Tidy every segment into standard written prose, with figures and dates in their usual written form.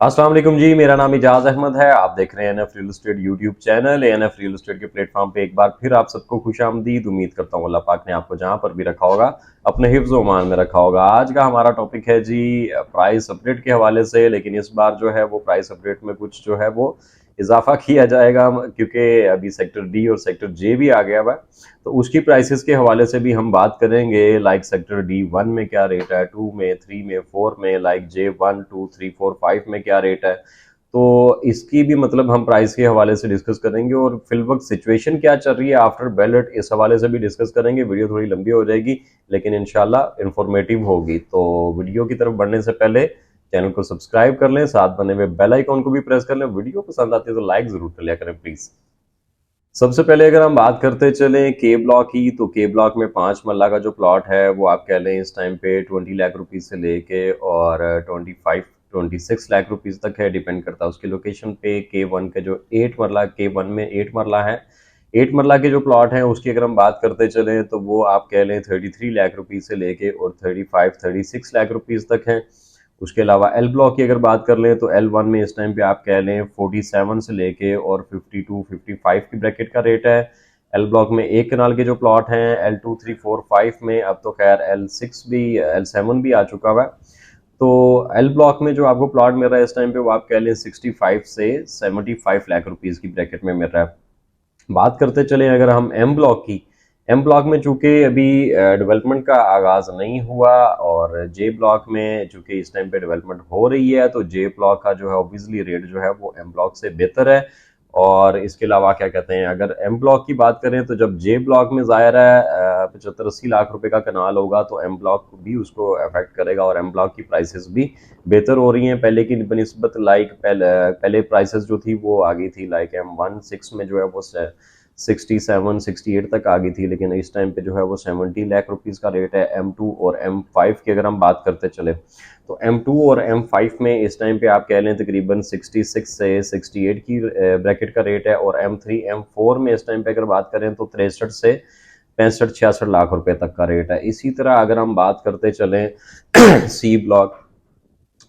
अस्सलाम वालेकुम जी। मेरा नाम इजाज अहमद है। आप देख रहे हैं NF real estate YouTube channel. NF real estate के प्लेटफॉर्म पे एक बार फिर आप सबको खुशामदीद। उम्मीद करता हूँ अल्लाह पाक ने आपको जहां पर भी रखा होगा अपने हिफ्ज़ व ईमान में रखा होगा। आज का हमारा टॉपिक है जी प्राइस अपडेट के हवाले से, लेकिन इस बार जो है वो प्राइस अपडेट में कुछ जो है वो इजाफा किया जाएगा, क्योंकि अभी सेक्टर डी और सेक्टर जे भी आ गया हुआ है। तो उसकी प्राइसेस के हवाले से भी हम बात करेंगे। लाइक सेक्टर डी वन में क्या रेट है, टू में, थ्री में, फोर में, like J one two three four five में क्या रेट है। तो इसकी भी मतलब हम प्राइस के हवाले से डिस्कस करेंगे, और फिल वक्त सिचुएशन क्या चल रही है आफ्टर बैलेट, इस हवाले से भी डिस्कस करेंगे। वीडियो थोड़ी लंबी हो जाएगी लेकिन इंशाल्लाह इंफॉर्मेटिव होगी। तो वीडियो की तरफ बढ़ने से पहले चैनल को सब्सक्राइब कर लें, साथ बने हुए बेल आइकॉन को भी प्रेस कर लें। वीडियो पसंद आती है तो लाइक जरूर कर लिया करें प्लीज। सबसे पहले अगर हम बात करते चलें के ब्लॉक की, तो के ब्लॉक में 5 मरला का जो प्लॉट है वो आप कह लें इस टाइम पे 20 लाख रुपीज से लेके और 25-26 लाख रुपीज तक है। डिपेंड करता है उसकी लोकेशन पे। के वन के जो 8 मरला, के वन में 8 मरला है। 8 मरला के जो प्लॉट हैं उसकी अगर हम बात करते चलें तो वो आप कह लें 33 लाख रुपीज से लेके और 35-36 लाख रुपीज तक है। उसके अलावा एल ब्लॉक की अगर बात कर लें तो एल वन में इस टाइम पे आप कह लें 47 से लेके और 52-55 की ब्रैकेट का रेट है। एल ब्लॉक में एक कनाल के जो प्लॉट हैं L2-3-4-5 में, अब तो खैर L6 भी, L7 भी आ चुका हुआ है। तो एल ब्लॉक में जो आपको प्लॉट मिल रहा है इस टाइम पे वो आप कह लें 65 से 75 लाख रुपीज की ब्रैकेट में मिल रहा है। बात करते चले अगर हम एम ब्लॉक की, एम ब्लॉक में चूंकि अभी डेवलपमेंट का आगाज नहीं हुआ, और जे ब्लॉक में चूंकि इस टाइम पे डेवलपमेंट हो रही है, तो जे ब्लॉक का जो है ऑब्वियसली रेट जो है वो एम ब्लॉक से बेहतर है। और इसके अलावा क्या कहते हैं, अगर एम ब्लॉक की बात करें तो जब जे ब्लॉक में ज़ाहिर है 75-80 लाख रुपए का कनाल होगा, तो एम ब्लॉक भी उसको अफेक्ट करेगा, और एम ब्लॉक की प्राइसेस भी बेहतर हो रही हैं पहले की बनिस्बत। लाइक पहले प्राइसेस जो थी वो आ गई थी, लाइक M16 में जो है वो 67-68 तक आ गई थी, लेकिन इस टाइम पे जो है वो 70 लाख रुपीज़ का रेट है। M2 और M5 की अगर हम बात करते चले तो M2 और M5 में इस टाइम पे आप कह लें तकरीबन 66 से 68 की ब्रैकेट का रेट है। और M3 M4 में इस टाइम पे अगर बात करें तो 63 से 65-66 लाख रुपए तक का रेट है। इसी तरह अगर हम बात करते चलें सी ब्लॉक,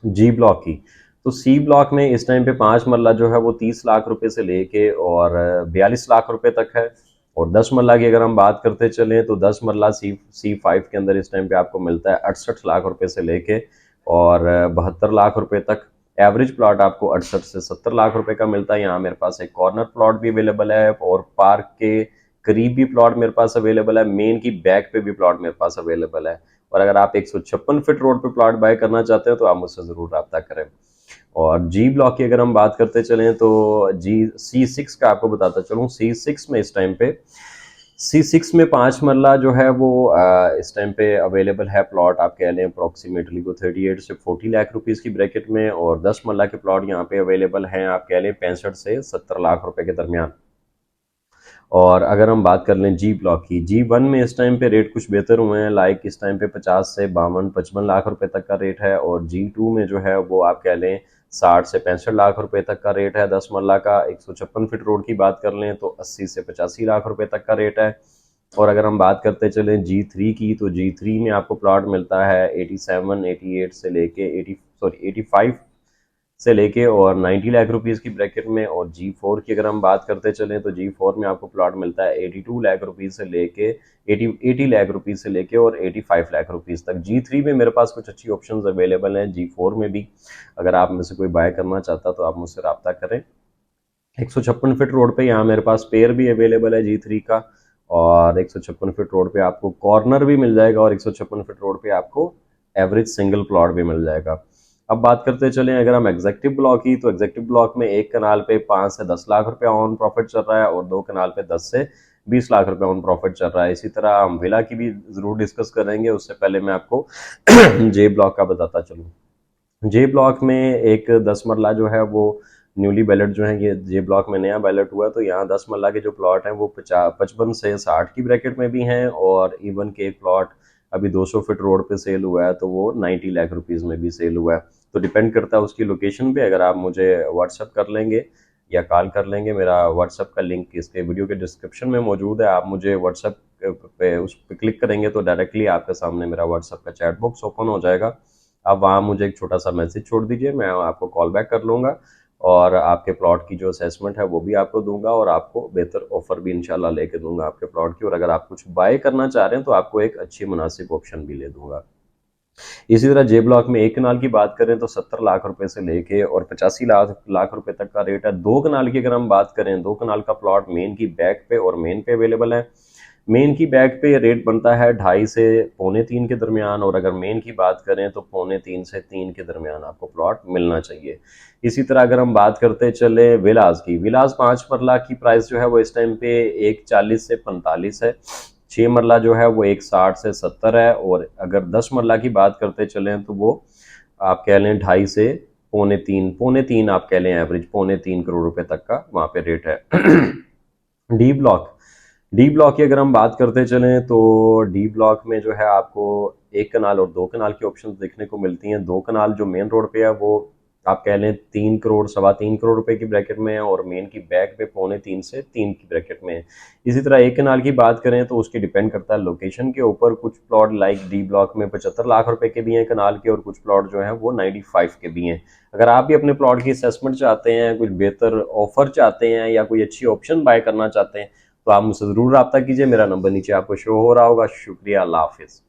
जी ब्लॉक की, तो सी ब्लॉक में इस टाइम पे 5 मरला जो है वो 30 लाख रुपए से लेके और 42 लाख रुपए तक है। और 10 मरला की अगर हम बात करते चलें तो 10 मरला सी फाइव के अंदर इस टाइम पे आपको मिलता है 68 लाख रुपए से लेके और 72 लाख रुपए तक। एवरेज प्लॉट आपको 68 से 70 लाख रुपए का मिलता है। यहाँ मेरे पास एक कॉर्नर प्लॉट भी अवेलेबल है, और पार्क के करीब भी प्लॉट मेरे पास अवेलेबल है, मेन की बैक पे भी प्लॉट मेरे पास अवेलेबल है। और अगर आप 156 फीट रोड पे प्लॉट बाय करना चाहते हैं तो आप मुझसे जरूर रब्ता करें। और जी ब्लॉक की अगर हम बात करते चलें तो जी C6 का आपको बताता चलूँ। C6 में इस टाइम पे, C6 में 5 मरला जो है वो इस टाइम पे अवेलेबल है प्लॉट, आप कह लें अप्रोक्सीमेटली को 38 से 40 लाख रुपीज़ की ब्रैकेट में। और 10 मरला के प्लॉट यहाँ पे अवेलेबल हैं, आप कह लें 65 से 70 लाख रुपए के दरमियान। और अगर हम बात कर लें जी ब्लॉक की, जी वन में इस टाइम पे रेट कुछ बेहतर हुए हैं, लाइक इस टाइम पे 50 से 52-55 लाख रुपए तक का रेट है। और जी टू में जो है वो आप कह लें 60 से 65 लाख रुपए तक का रेट है 10 मरला का। 156 फीट रोड की बात कर लें तो 80 से 85 लाख रुपए तक का रेट है। और अगर हम बात करते चलें जी थ्री की, तो जी थ्री में आपको प्लॉट मिलता है 87-88 से लेके 85 से लेके और 90 लाख रुपीज़ की ब्रैकेट में। और जी फोर की अगर हम बात करते चलें तो जी फोर में आपको प्लॉट मिलता है 82 लाख रुपीज़ से लेके 80 लाख रुपीज़ से लेके और 85 लाख रुपीज़ तक। जी थ्री में मेरे पास कुछ अच्छी ऑप्शंस अवेलेबल हैं, जी फोर में भी अगर आप में से कोई बाय करना चाहता तो आप मुझसे रब्ता करें। 156 फीट रोड पे यहाँ मेरे पास पेयर भी अवेलेबल है जी थ्री का, और 156 फीट रोड पे आपको कॉर्नर भी मिल जाएगा, और 156 फीट रोड पे आपको एवरेज सिंगल प्लॉट भी मिल जाएगा। अब बात करते चलें अगर हम एग्जेक्टिव ब्लॉक की, तो एग्जेक्टिव ब्लॉक में एक कनाल पे 5 से 10 लाख रुपए ऑन प्रॉफिट चल रहा है, और दो कनाल पे 10 से 20 लाख रुपए ऑन प्रॉफिट चल रहा है। इसी तरह हम विला की भी जरूर डिस्कस करेंगे, उससे पहले मैं आपको जे ब्लॉक का बताता चलूँ। जे ब्लॉक में एक 10 मरला जो है वो न्यूली बैलेट जो है, ये जे ब्लॉक में नया बैलेट हुआ है, तो यहाँ 10 मरला के जो प्लॉट हैं वो 55 से 60 की ब्रैकेट में भी हैं। और इवन के एक प्लॉट अभी 200 फीट रोड पे सेल हुआ है, तो वो 90 लाख रुपीज़ में भी सेल हुआ है। तो डिपेंड करता है उसकी लोकेशन पे। अगर आप मुझे व्हाट्सअप कर लेंगे या कॉल कर लेंगे, मेरा व्हाट्सअप का लिंक इसके वीडियो के डिस्क्रिप्शन में मौजूद है, आप मुझे व्हाट्सअप पे उस पर क्लिक करेंगे तो डायरेक्टली आपके सामने मेरा व्हाट्सअप का चैट बॉक्स ओपन हो जाएगा। आप वहाँ मुझे एक छोटा सा मैसेज छोड़ दीजिए, मैं आपको कॉल बैक कर लूँगा और आपके प्लॉट की जो असेसमेंट है वो भी आपको दूंगा और आपको बेहतर ऑफर भी इंशाल्लाह लेके दूंगा आपके प्लॉट की। और अगर आप कुछ बाय करना चाह रहे हैं तो आपको एक अच्छी मुनासिब ऑप्शन भी ले दूंगा। इसी तरह जे ब्लॉक में 1 कनाल की बात करें तो 70 लाख रुपए से लेके और 85 लाख रुपए तक का रेट है। 2 कनाल की अगर हम बात करें, 2 कनाल का प्लॉट मेन की बैक पे और मेन पे अवेलेबल है। मेन की बैक पे रेट बनता है 2.5 से पौने 3 के दरमियान, और अगर मेन की बात करें तो पौने 3 से 3 के दरमियान आपको प्लॉट मिलना चाहिए। इसी तरह अगर हम बात करते चले विलास की, विलास 5 मरला की प्राइस जो है वो इस टाइम पे 140 से 45 है। 6 मरला जो है वो 160 से 70 है, और अगर 10 मरला की बात करते चलें तो वो आप कह लें 2.5 से पौने तीन आप कह लें, एवरेज पौने 3 करोड़ रुपए तक का वहाँ पे रेट है। डी ब्लॉक, डी ब्लॉक की अगर हम बात करते चलें तो डी ब्लॉक में जो है आपको 1 कनाल और 2 कनाल की ऑप्शन देखने को मिलती हैं। 2 कनाल जो मेन रोड पे है वो आप कह लें 3 करोड़ सवा 3 करोड़ रुपए की ब्रैकेट में है, और मेन की बैक पे पौने 3 से 3 की ब्रैकेट में है। इसी तरह 1 कनाल की बात करें तो उसकी डिपेंड करता है लोकेशन के ऊपर। कुछ प्लॉट लाइक डी ब्लॉक में 75 लाख रुपए के भी हैं कनाल के, और कुछ प्लॉट जो हैं वो 95 के भी हैं। अगर आप भी अपने प्लॉट की असेसमेंट चाहते हैं, कुछ बेहतर ऑफर चाहते हैं या कोई अच्छी ऑप्शन बाय करना चाहते हैं तो आप मुझसे ज़रूर रब्ता कीजिए। मेरा नंबर नीचे आपको शो हो रहा होगा। शुक्रिया, अल्लाह हाफिज़।